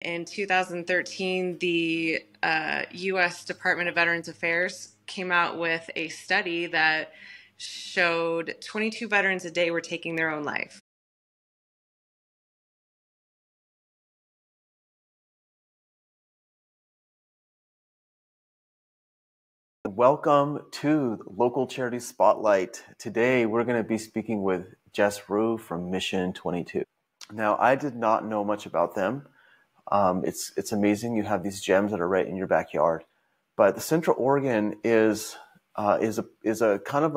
In 2013, the U.S. Department of Veterans Affairs came out with a study that showed 22 veterans a day were taking their own life. Welcome to Local Charity Spotlight. Today we're going to be speaking with Jess Roux from Mission 22. Now, I did not know much about them. It's amazing you have these gems that are right in your backyard. But the Central Oregon is a kind of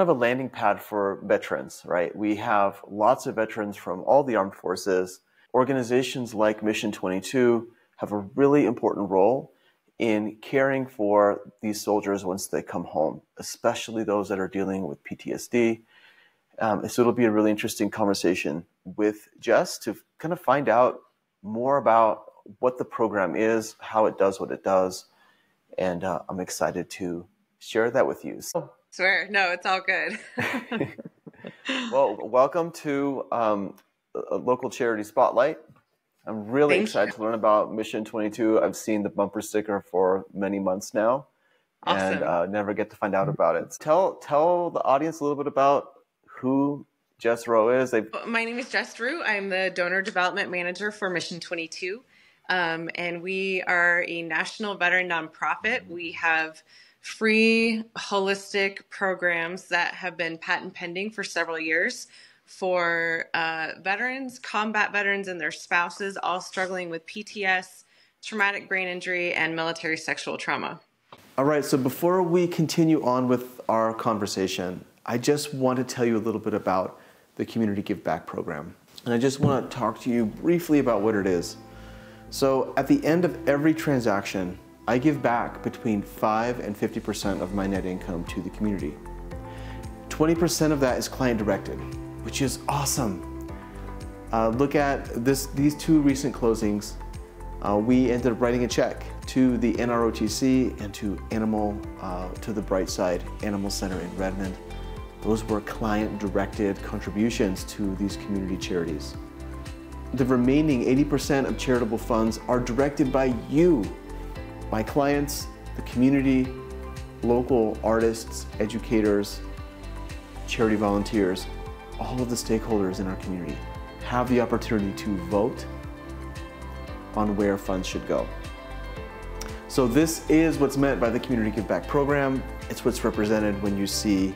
a landing pad for veterans, right? We have lots of veterans from all the armed forces. Organizations like Mission 22 have a really important role in caring for these soldiers once they come home, especially those that are dealing with PTSD. So it'll be a really interesting conversation with Jess to kind of find out more about what the program is, how it does what it does, and I'm excited to share that with you. Swear, no, it's all good. Well, welcome to a Local Charity Spotlight. I'm really excited to learn about Mission 22. I've seen the bumper sticker for many months now, Awesome. and never get to find out about it. Tell the audience a little bit about who Jess Roux is. My name is Jess Roux. I'm the Donor Development Manager for Mission 22, and we are a national veteran nonprofit. We have free holistic programs that have been patent pending for several years for veterans, combat veterans, and their spouses, all struggling with PTS, traumatic brain injury, and military sexual trauma. All right, so before we continue on with our conversation, I just want to tell you a little bit about the Community Giveback program. And I just want to talk to you briefly about what it is. So at the end of every transaction, I give back between 5 and 50% of my net income to the community. 20% of that is client directed, which is awesome. Look at these two recent closings. We ended up writing a check to the NROTC and to the Bright Side Animal Center in Redmond. Those were client-directed contributions to these community charities. The remaining 80% of charitable funds are directed by you, my clients, the community, local artists, educators, charity volunteers. All of the stakeholders in our community have the opportunity to vote on where funds should go. So this is what's meant by the Community Giveback program. It's what's represented when you see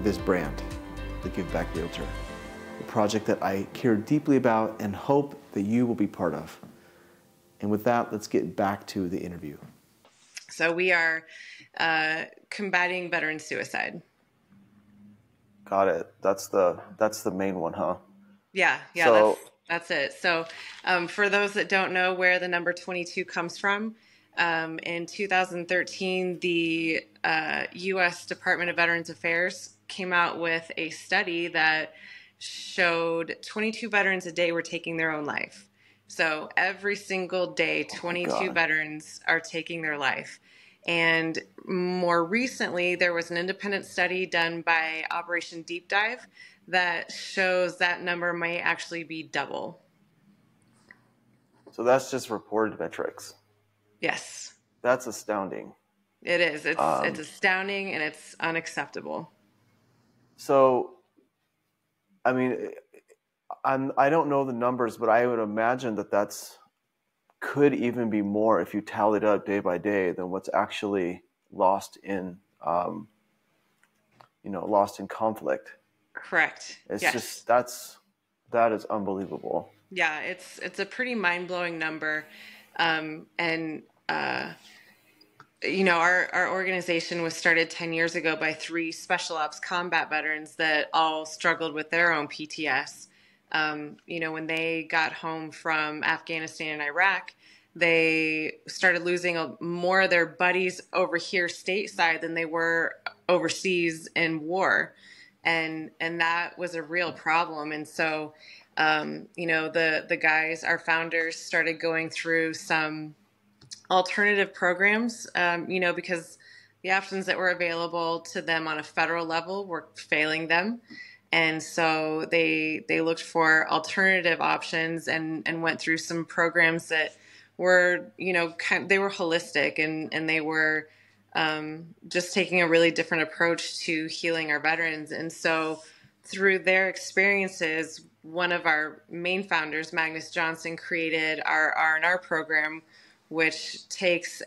this brand, the Giveback Realtor, a project that I care deeply about and hope that you will be part of. And with that, let's get back to the interview. So we are combating veteran suicide. Got it. That's the main one, huh? Yeah, so, that's it. So for those that don't know where the number 22 comes from, in 2013, the U.S. Department of Veterans Affairs came out with a study that showed 22 veterans a day were taking their own life. So every single day, 22 veterans are taking their life. And more recently, there was an independent study done by Operation Deep Dive that shows that number might actually be double. So that's just reported metrics. Yes. That's astounding. It is. It's astounding and it's unacceptable. So, I mean, I don't know the numbers, but I would imagine that could even be more if you tallied up day by day than what's actually lost in conflict. Correct. It's yes. just that is unbelievable. Yeah, it's a pretty mind-blowing number, our organization was started 10 years ago by 3 special ops combat veterans that all struggled with their own PTS. When they got home from Afghanistan and Iraq, they started losing more of their buddies over here stateside than they were overseas in war. And that was a real problem. And so, the guys, our founders, started going through some alternative programs, because the options that were available to them on a federal level were failing them. And so they looked for alternative options and went through some programs that were, they were holistic, and they were just taking a really different approach to healing our veterans. And so through their experiences, one of our main founders, Magnus Johnson, created our R&R program, which takes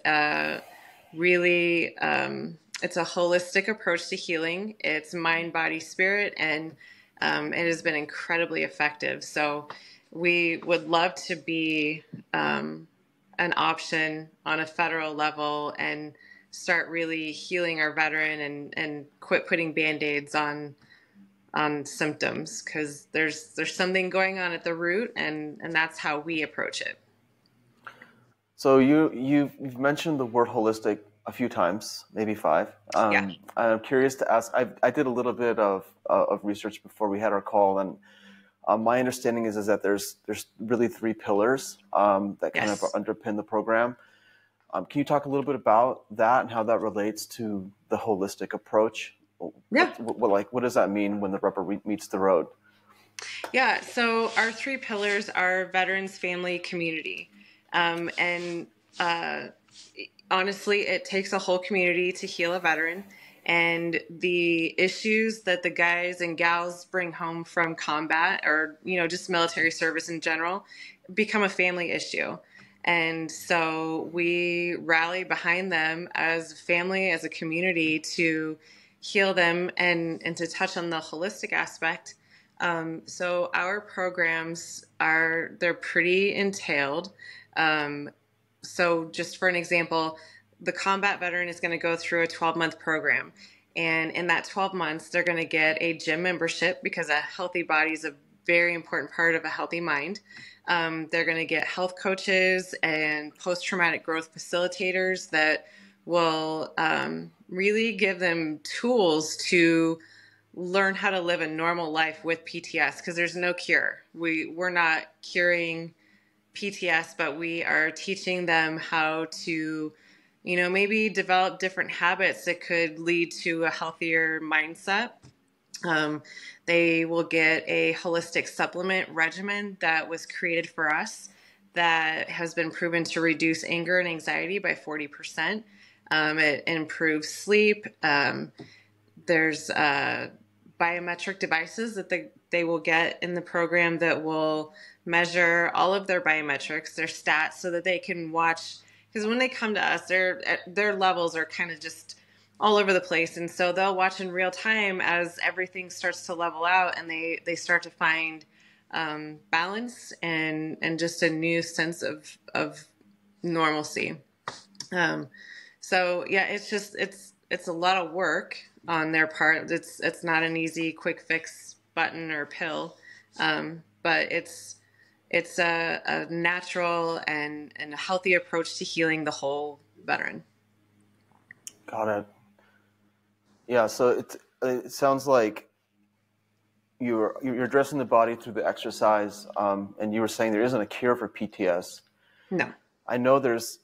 really, it's a holistic approach to healing. It's mind, body, spirit, and it has been incredibly effective. So we would love to be an option on a federal level and start really healing our veteran and quit putting Band-Aids on symptoms, because there's something going on at the root, and that's how we approach it. So you've mentioned the word holistic a few times, maybe 5. Yeah. I'm curious to ask. I did a little bit of research before we had our call, and my understanding is that there's really 3 pillars that kind of underpin the program. Can you talk a little bit about that and how that relates to the holistic approach? Yeah. What does that mean when the rubber meets the road? Yeah. So our 3 pillars are veterans, family, community. And honestly, it takes a whole community to heal a veteran. And the issues that the guys and gals bring home from combat, or, just military service in general, become a family issue. And so we rally behind them as a family, as a community, to heal them and to touch on the holistic aspect. So our programs they're pretty entailed. So just for an example, the combat veteran is going to go through a 12-month program. And in that 12 months, they're going to get a gym membership, because a healthy body is a very important part of a healthy mind. They're going to get health coaches and post-traumatic growth facilitators that will really give them tools to learn how to live a normal life with PTS, because there's no cure. We're not curing PTS, but we are teaching them how to, maybe develop different habits that could lead to a healthier mindset. They will get a holistic supplement regimen that was created for us that has been proven to reduce anger and anxiety by 40%. It improves sleep. There's biometric devices that they will get in the program that will measure all of their biometrics, their stats, so that they can watch. Because when they come to us, their levels are kind of just all over the place. And so they'll watch in real time as everything starts to level out, and they start to find balance and just a new sense of normalcy. So yeah, it's a lot of work on their part. It's not an easy quick fix button or pill, but it's a natural and a healthy approach to healing the whole veteran. Got it. Yeah, so it sounds like you're addressing the body through the exercise, and you were saying there isn't a cure for PTS. No. I know there's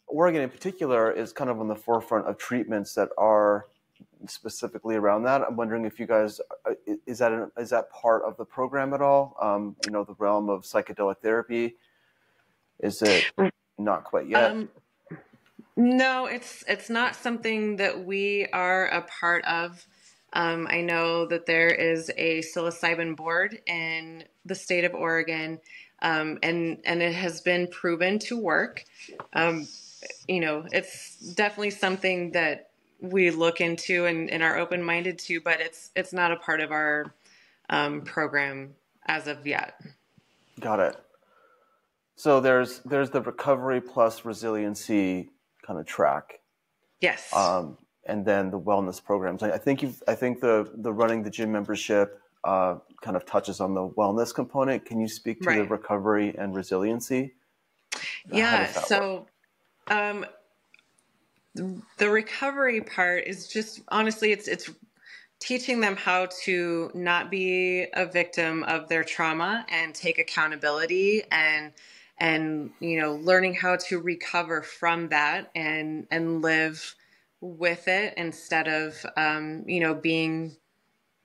Oregon in particular is kind of on the forefront of treatments that are specifically around that. I'm wondering if you guys is that part of the program at all? The realm of psychedelic therapy. Is it not quite yet? No, it's not something that we are a part of. I know that there is a psilocybin board in the state of Oregon, and it has been proven to work. It's definitely something that we look into and are open-minded to, but it's not a part of our program as of yet. Got it. So there's the recovery plus resiliency kind of track. Yes. And then the wellness programs. I think the running the gym membership kind of touches on the wellness component. Can you speak to the recovery and resiliency? Yeah. So the recovery part is just, honestly, it's teaching them how to not be a victim of their trauma and take accountability, and learning how to recover from that and live with it, instead of being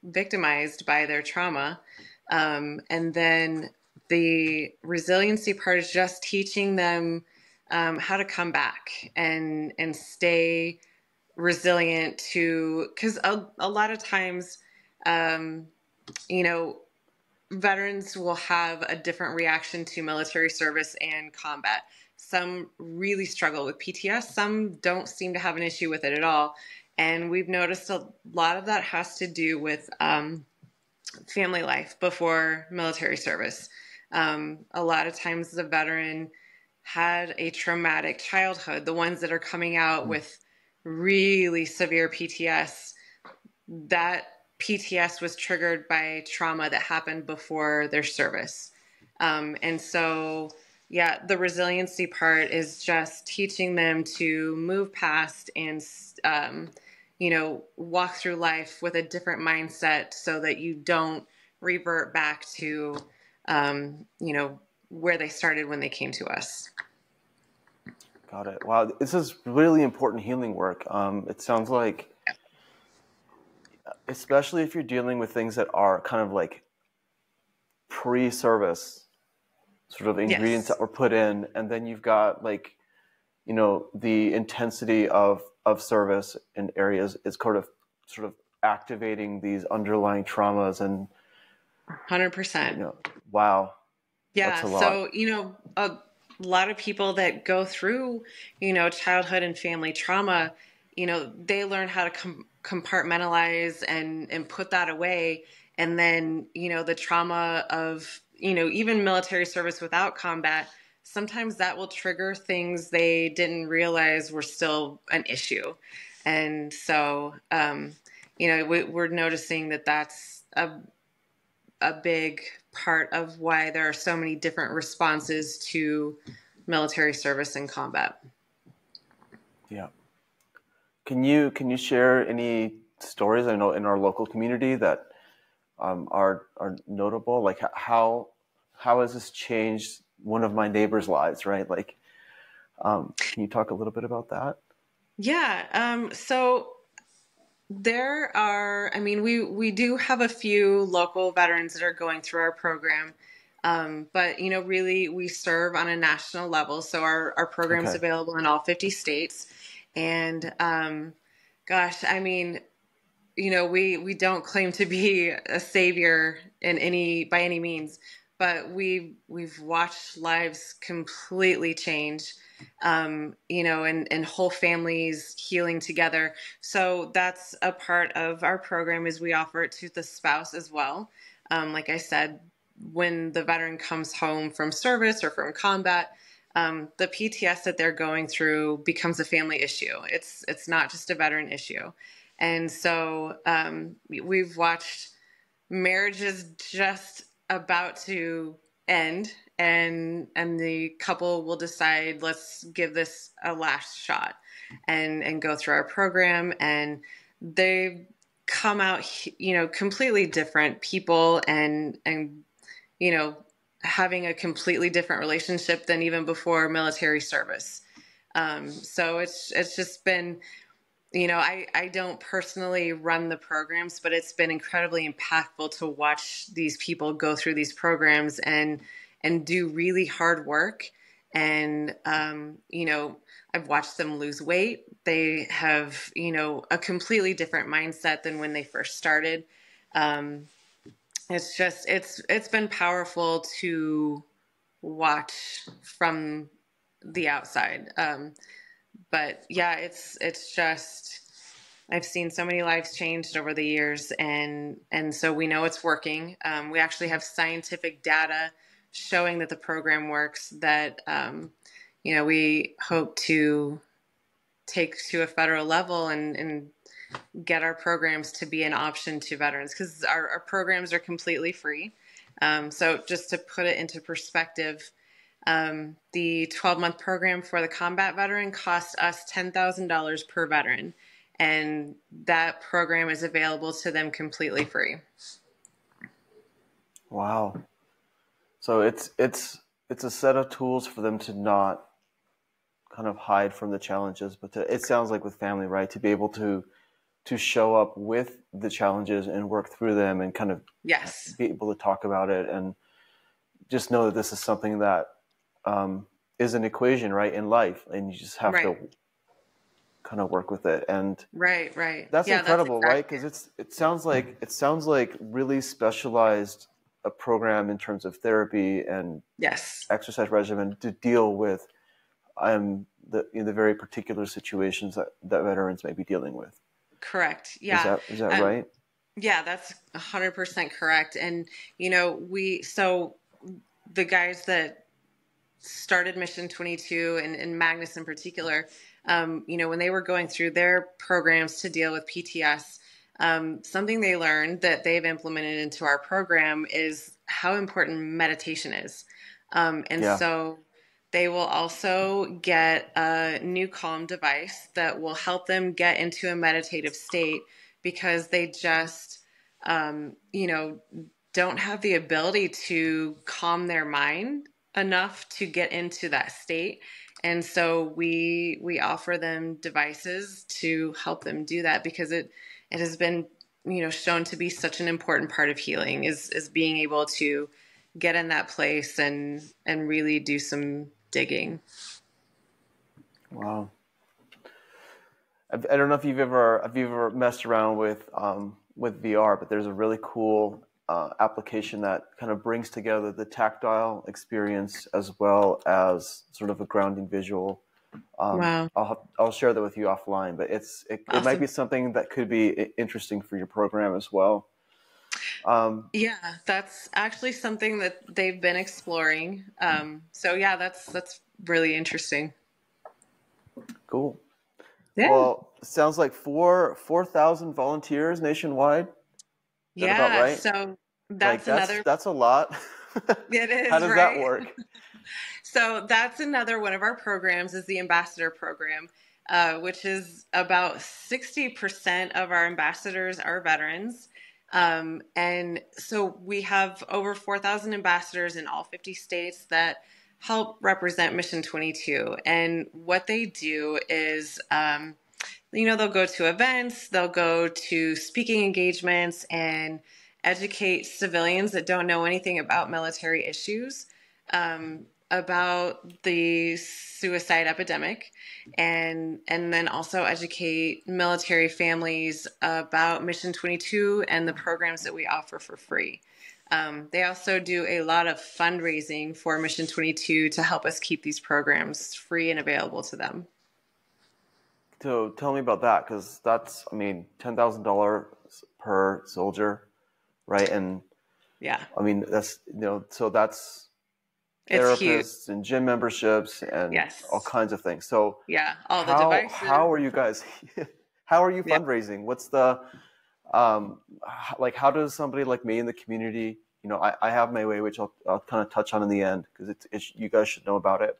victimized by their trauma. And then the resiliency part is just teaching them how to come back and stay resilient to, because a lot of times, you know, veterans will have a different reaction to military service and combat. Some really struggle with PTS. Some don't seem to have an issue with it at all. And we've noticed a lot of that has to do with family life before military service. A lot of times the veteran had a traumatic childhood. The ones that are coming out with really severe PTS, that PTS was triggered by trauma that happened before their service. And so, yeah, the resiliency part is just teaching them to move past and, you know, walk through life with a different mindset so that you don't revert back to, you know, where they started when they came to us. Got it. Wow, this is really important healing work. It sounds like, especially if you're dealing with things that are kind of like pre-service sort of ingredients that were put in, and then you've got like, you know, the intensity of service in areas is sort of activating these underlying traumas and 100%. You know, wow. Yeah. That's a lot. So, you know, a lot of people that go through, you know, childhood and family trauma, you know, they learn how to compartmentalize and put that away. And then, you know, the trauma of, you know, even military service without combat, sometimes that will trigger things they didn't realize were still an issue. And so, you know, we're noticing that that's a big part of why there are so many different responses to military service and combat. Yeah. Can you share any stories I know in our local community that are notable? Like how has this changed one of my neighbors' lives, right? Like, can you talk a little bit about that? Yeah. So there are, I mean, we do have a few local veterans that are going through our program. But, you know, really we serve on a national level. So our program is available in all 50 states. And, gosh, I mean, you know, we don't claim to be a savior by any means, but we've watched lives completely change, you know, and whole families healing together. So that's a part of our program is we offer it to the spouse as well. Like I said, when the veteran comes home from service or from combat, the PTS that they're going through becomes a family issue. It's not just a veteran issue. And so we've watched marriages just about to end, and the couple will decide, let's give this a last shot and go through our program. And they come out, you know, completely different people and you know, having a completely different relationship than even before military service. So it's just been, you know, I don't personally run the programs, but it's been incredibly impactful to watch these people go through these programs and do really hard work. And, you know, I've watched them lose weight. They have, you know, a completely different mindset than when they first started. It's just, it's been powerful to watch from the outside. But yeah, it's just, I've seen so many lives changed over the years, and so we know it's working. We actually have scientific data showing that the program works that, you know, we hope to take to a federal level and get our programs to be an option to veterans, because our programs are completely free. So just to put it into perspective, the 12-month program for the combat veteran costs us $10,000 per veteran, and that program is available to them completely free. Wow. So it's a set of tools for them to not kind of hide from the challenges, but it sounds like with family, right, to be able to to show up with the challenges and work through them and kind of Yes. be able to talk about it and just know that this is something that is an equation, right, in life, and you just have to kind of work with it. And right. that's incredible, That's right? Because it sounds like really specialized a program in terms of therapy and yes, exercise regimen to deal with the very particular situations that veterans may be dealing with. correct. Yeah. Is that right? Yeah, that's 100% correct. And, so the guys that started Mission 22 and Magnus in particular, when they were going through their programs to deal with PTS, something they learned that they've implemented into our program is how important meditation is. So they will also get a new Calm device that will help them get into a meditative state because they just, don't have the ability to calm their mind enough to get into that state. And so we offer them devices to help them do that because it has been, shown to be such an important part of healing is being able to get in that place and really do some digging. Wow. I don't know if you've ever messed around with VR, but there's a really cool application that kind of brings together the tactile experience as well as sort of a grounding visual. Wow. I'll share that with you offline, but it Awesome. might be something that could be interesting for your program as well. Yeah, that's actually something that they've been exploring. So yeah, that's really interesting. Cool. Yeah. Well, it sounds like 4,000 volunteers nationwide. Is that about right? So that's a lot. It is. How does that work? So that's another one of our programs is the ambassador program, which is about 60% of our ambassadors are veterans. And so we have over 4,000 ambassadors in all 50 states that help represent Mission 22. And what they do is, they'll go to events, they'll go to speaking engagements and educate civilians that don't know anything about military issues, about the suicide epidemic, and then also educate military families about Mission 22 and the programs that we offer for free. They also do a lot of fundraising for Mission 22 to help us keep these programs free and available to them. So tell me about that, because that's, $10,000 per soldier, right? And yeah, that's, so that's therapists and gym memberships and all kinds of things. So yeah, all the devices. How are you guys? How are you fundraising? What's the how does somebody like me in the community? I have my way, which I'll kind of touch on in the end because you guys should know about it.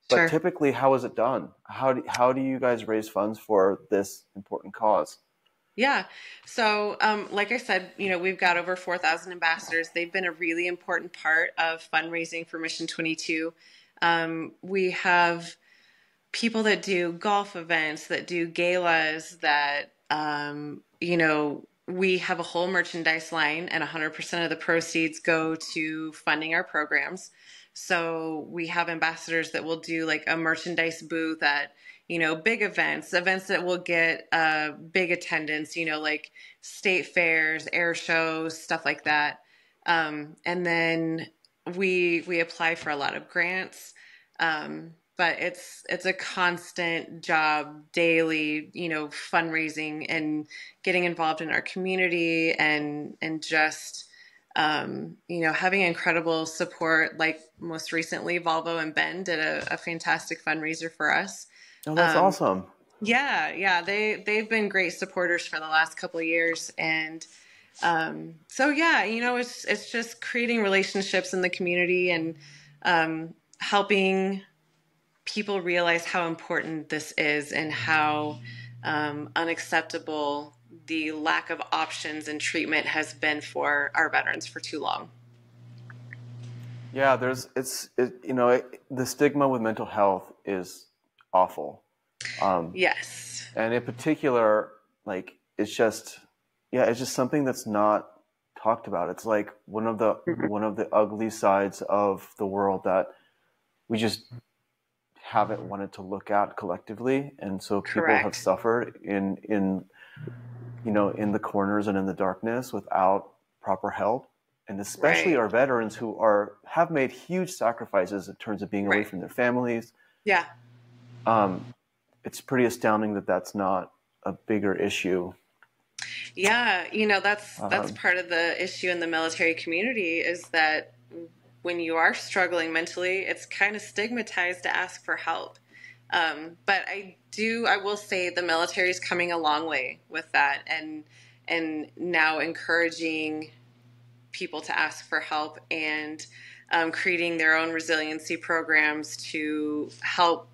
But typically, how is it done? How do you guys raise funds for this important cause? Yeah. So, like I said, we've got over 4,000 ambassadors. They've been a really important part of fundraising for Mission 22. We have people that do golf events, that do galas, that, we have a whole merchandise line and 100% of the proceeds go to funding our programs. So we have ambassadors that will do like a merchandise booth at, big events that will get big attendance, like state fairs, air shows, stuff like that. And then we apply for a lot of grants. But it's a constant job daily, fundraising and getting involved in our community and just, having incredible support. Like most recently, Volvo and Ben did a fantastic fundraiser for us. Oh, that's awesome. Yeah. They've been great supporters for the last couple of years. And, it's just creating relationships in the community and, helping people realize how important this is and how, unacceptable the lack of options and treatment has been for our veterans for too long. Yeah, the stigma with mental health is awful. Yes. And in particular, like it's just, yeah, it's just something that's not talked about. It's like one of the ugly sides of the world that we just haven't wanted to look at collectively, and so people have Correct. suffered in in the corners and in the darkness without proper help, and especially Right. our veterans who have made huge sacrifices in terms of being away Right. from their families. Yeah. It's pretty astounding that that's not a bigger issue. Yeah, that's part of the issue in the military community is that when you are struggling mentally, it's kind of stigmatized to ask for help. But I will say the military is coming a long way with that, and now encouraging people to ask for help and creating their own resiliency programs to help,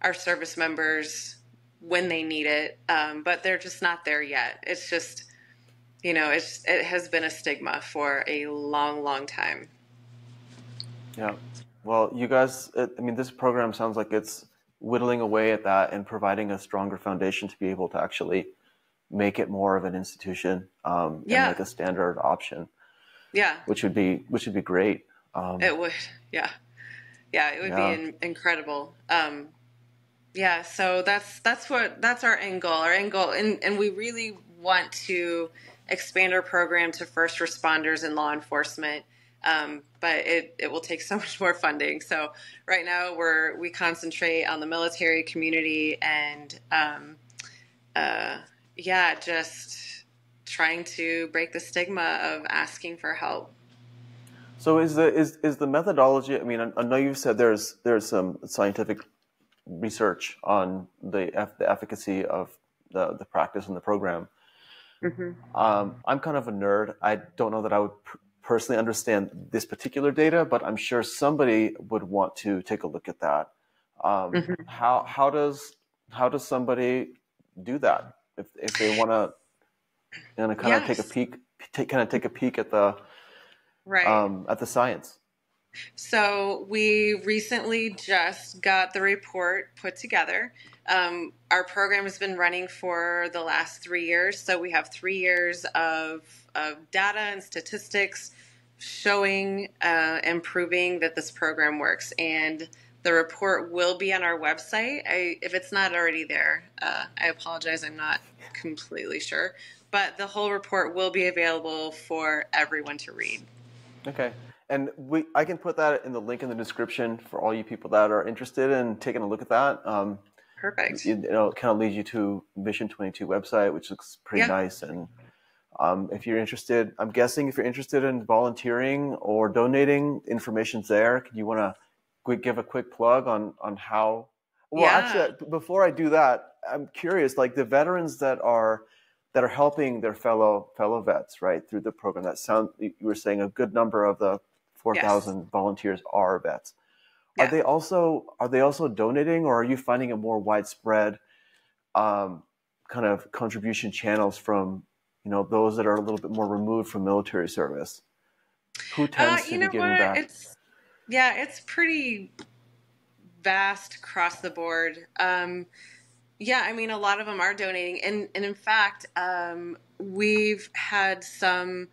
our service members when they need it. But they're just not there yet. It's just, it has been a stigma for a long, long time. Yeah. Well, you guys, this program sounds like it's whittling away at that and providing a stronger foundation to be able to actually make it more of an institution, and like a standard option. Yeah. Which would be great. It would. Yeah. Yeah. It would be incredible. Yeah. So that's our end goal. Our end goal, and we really want to expand our program to first responders and law enforcement. But it will take so much more funding. So right now we concentrate on the military community and, just trying to break the stigma of asking for help. So is the methodology, I know you've said there's some scientific research on the efficacy of the practice and the program. Mm-hmm. I'm kind of a nerd. I don't know that I would personally understand this particular data, but I'm sure somebody would want to take a look at that. Mm-hmm. How does somebody do that if they want to kind of take a peek at the at the science? So we recently just got the report put together. Our program has been running for the last 3 years. So we have 3 years of data and statistics showing and proving that this program works. And the report will be on our website. If it's not already there, I apologize. I'm not completely sure. But the whole report will be available for everyone to read. Okay. And I can put that in the link in the description for all you people that are interested in taking a look at that. Perfect. It kind of leads you to Mission 22 website, which looks pretty nice. And if you're interested, I'm guessing if you're interested in volunteering or donating, information's there. You want to give a quick plug on how? Well, actually, before I do that, I'm curious, like the veterans that are helping their fellow vets, right, through the program. You were saying a good number of the 4,000 volunteers are vets. Yeah. Are they also donating, or are you finding a more widespread kind of contribution channels from those that are a little bit more removed from military service? Who tends to be giving back? It's pretty vast across the board. A lot of them are donating, and in fact, we've had some,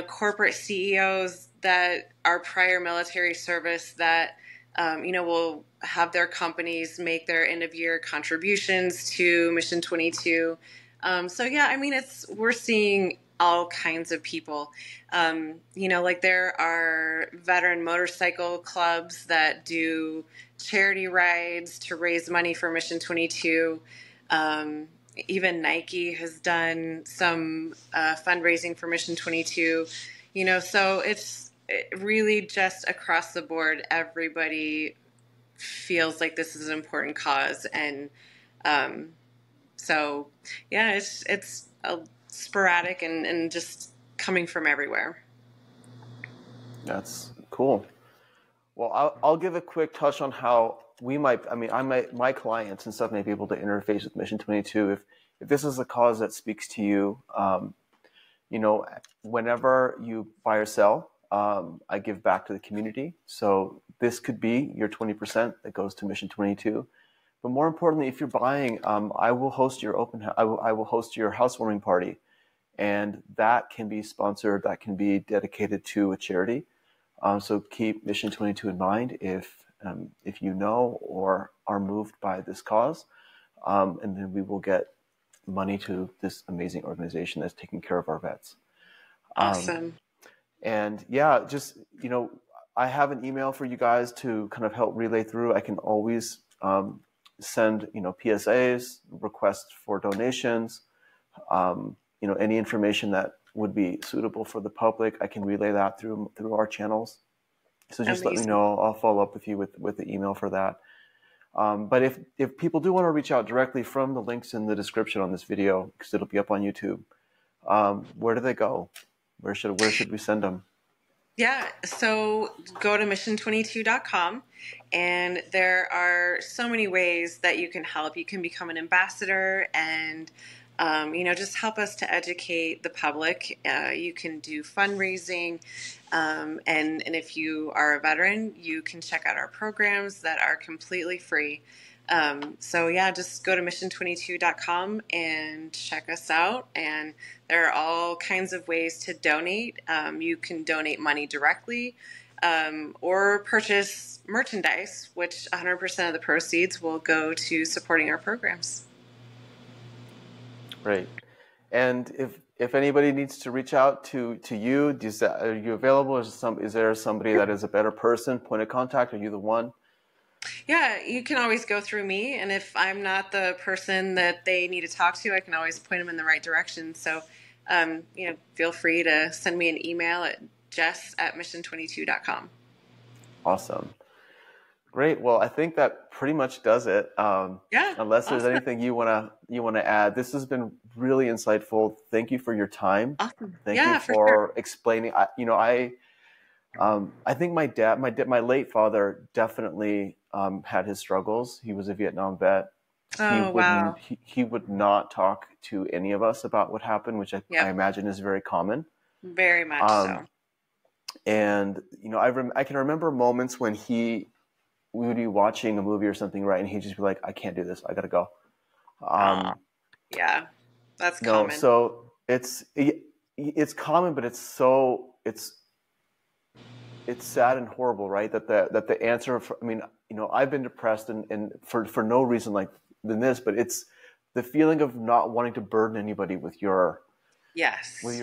corporate CEOs that are prior military service that, will have their companies make their end of year contributions to Mission 22. We're seeing all kinds of people. Like there are veteran motorcycle clubs that do charity rides to raise money for Mission 22. Even Nike has done some fundraising for Mission 22. So it's really just across the board. Everybody feels like this is an important cause, and it's sporadic and just coming from everywhere. That's cool. Well, I'll give a quick touch on how my clients and stuff may be able to interface with Mission 22 if this is a cause that speaks to you. Whenever you buy or sell, I give back to the community. So this could be your 20% that goes to Mission 22. But more importantly, if you're buying, I will host your I will host your housewarming party, and that can be sponsored. That can be dedicated to a charity. So keep Mission 22 in mind if you know or are moved by this cause, and then we will get money to this amazing organization that's taking care of our vets. Awesome. And yeah, just, I have an email for you guys to kind of help relay through. I can always send, PSAs, requests for donations, any information that would be suitable for the public. I can relay that through our channels. So just Let me know. I'll follow up with you with the email for that. But if people do want to reach out directly from the links in the description on this video, because it'll be up on YouTube, where do they go? Where should we send them? Yeah, so go to mission22.com, and there are so many ways that you can help. You can become an ambassador and just help us to educate the public. You can do fundraising, and if you are a veteran, you can check out our programs that are completely free. So yeah, just go to mission22.com and check us out. And there are all kinds of ways to donate. You can donate money directly, or purchase merchandise, which 100% of the proceeds will go to supporting our programs. Great. And if anybody needs to reach out to you, are you available? Is there somebody that is a better person, point of contact? Are you the one? Yeah, you can always go through me. And if I'm not the person that they need to talk to, I can always point them in the right direction. So, feel free to send me an email at jess@mission22.com. Awesome. Great. Well, I think that pretty much does it. Unless there's anything you wanna add. This has been really insightful. Thank you for your time. Awesome. Thank you for explaining. I think my late father definitely had his struggles. He was a Vietnam vet. Wow. He would not talk to any of us about what happened, which I imagine is very common. Very much so. And I can remember moments when we would be watching a movie or something, right, and he'd just be like, "I can't do this. I gotta go." Yeah, that's common. So it's common, but it's sad and horrible, right? That the answer. I've been depressed and for no reason than this, but it's the feeling of not wanting to burden anybody with your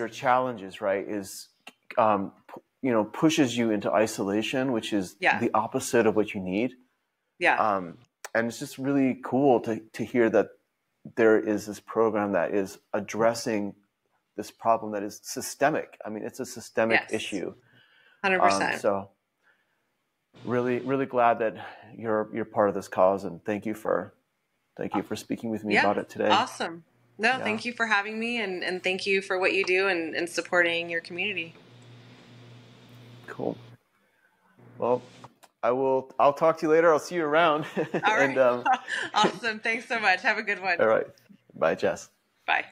challenges, right? Is pushes you into isolation, which is the opposite of what you need. Yeah. And it's just really cool to hear that there is this program that is addressing this problem that is systemic. I mean, it's a systemic issue. 100%. So really, really glad that you're part of this cause, and thank you for speaking with me about it today. Awesome. No, thank you for having me, and thank you for what you do and supporting your community. Cool. Well, I'll talk to you later. I'll see you around. All right. Awesome. Thanks so much. Have a good one. All right. Bye, Jess. Bye.